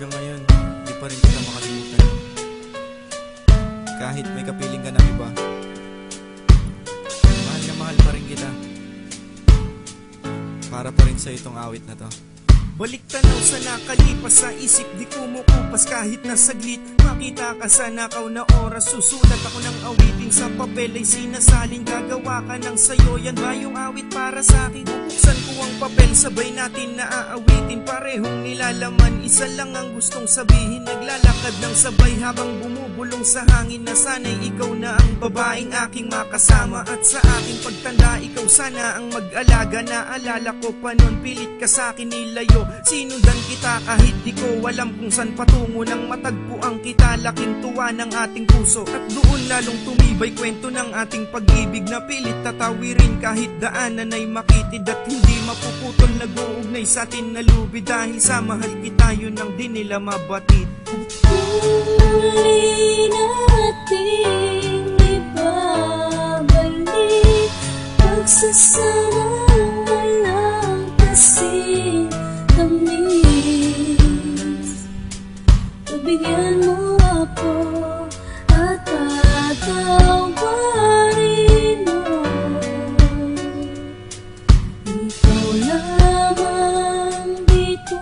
hanggang ngayon, di pa rin kita makalimutan. Kahit may kapiling ka ng iba, mahal na mahal pa rin kita. Para pa rin sa itong awit na to. Balik tanaw sa nakalipas sa isip, di kumukupas kahit na saglit. Makita ka sa nakaw na oras, susulat ako ng awitin sa papel ay sinasaling gagawa ka ng sayo. Yan ba yung awit para sa akin? Bubuksan ko ang papel, sabay natin na aawitin. Parehong nilalaman, isa lang ang gustong sabihin. Naglalakad ng sabay habang bumubulong sa hangin, na sana'y ikaw na ang babaeng aking makasama. At sa aking pagtanda, ikaw sana ang mag-alaga. Naalala ko pa nun, pilit ka sa akin nilayo. Sinundan kita kahit di ko alam kung saan patungo. Nang matagpuan kita, laking tuwa ng ating puso. At doon lalong tumibay kwento ng ating pag-ibig, na pilit tatawirin kahit daanan ay makitid. At hindi mapuputol, nag-uugnay sa atin na lubi. Dahil sa mahal kita, yun ang di nila mabatid. Muli nating ibabalik, pagsasama walang kasing tamis. Pagbigyan mo ako at patawarin mo. Ikaw lamang dito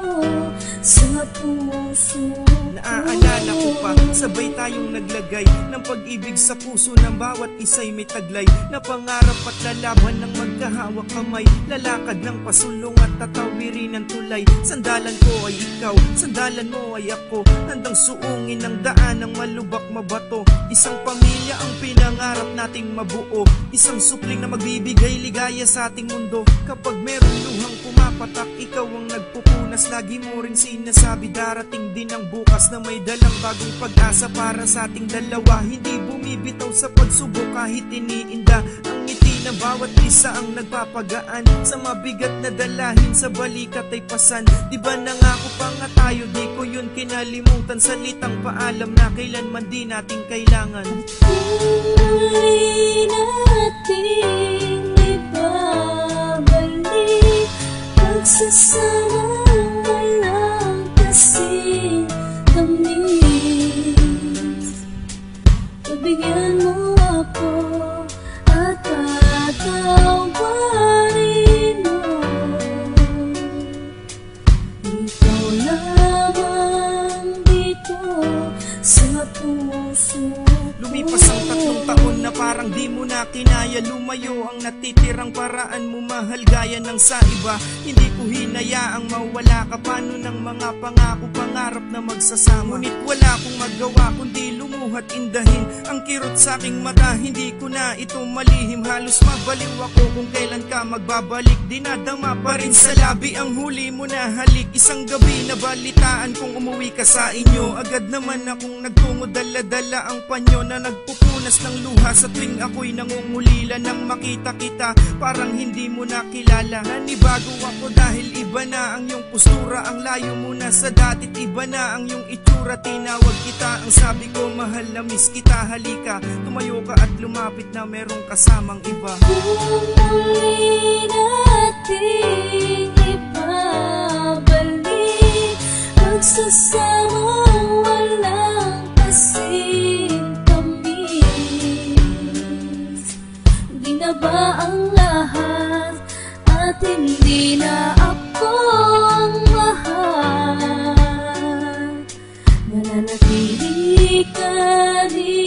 sa puso. Naaalala ko pa, sabay tayong naglagay ng pag-ibig sa puso ng bawat isa'y may taglay. Na pangarap at lalaban ng magkahawak kamay, lalakad ng pasulong at tatawirin ng tulay. Sandalan ko ay ikaw, sandalan mo ay ako, handang suungin ng daan ng malubak mabato. Isang pamilya ang pinangarap nating mabuo, isang supling na magbibigay ligaya sa ating mundo. Kapag meron luhang pumapatak, ikaw ang nagpupunas. Lagi mo rin sinasabi, darating din ang bukas na may dalang bagong pag-asa para sa ating dalawa. Hindi bumibitaw sa pagsubok kahit iniinda. Ang ngiti ng bawat isa ang nagpapagaan sa mabigat na dalahin, sa balikat ay pasan. Di ba nangako pa nga tayo, di ko yun kinalimutan. Salitang paalam na kailanman di natin kailangan. Muli nating ibabalik, pagsasama walang kasing tamis. Pagbigyan mo ako at patawarin mo. Ikaw lamang dito sa puso. Lumipas ang 3 taon na parang di mo na kinaya. Lumayo ang natitirang paraan mo, mahal gaya ng sa iba. Hindi ko hinayaang mawala ka. Paano ng mga pangako, pangarap na magsasama? Ngunit wala akong magawa kundi lumuhat indahin ang kirot sa aking mata. Hindi ko na ito malihim, halos mabaliw ako kung kailan ka magbabalik. Dinadama pa rin sa labi ang huli mo na halik. Isang gabi na balitaan kung umuwi ka sa inyo. Agad naman akong nagtungo, dala-dala ang panyo na nagpupunas ng luha sa tuwing ako'y nangungulila. Nang makita kita, parang hindi mo nakilala. Nanibago ako dahil iba na ang iyong postura. Ang layo mo na sa dati't iba na ang iyong itsura. Tinawag kita, ang sabi ko, mahal na miss kita. Halika, tumayo ka at lumapit na merong kasamang iba. Muli nating ibabalik, pagsasama walang kasing tamis. Di na ba ang lahat at hindi na ako ang mahal? Nananatili ka rin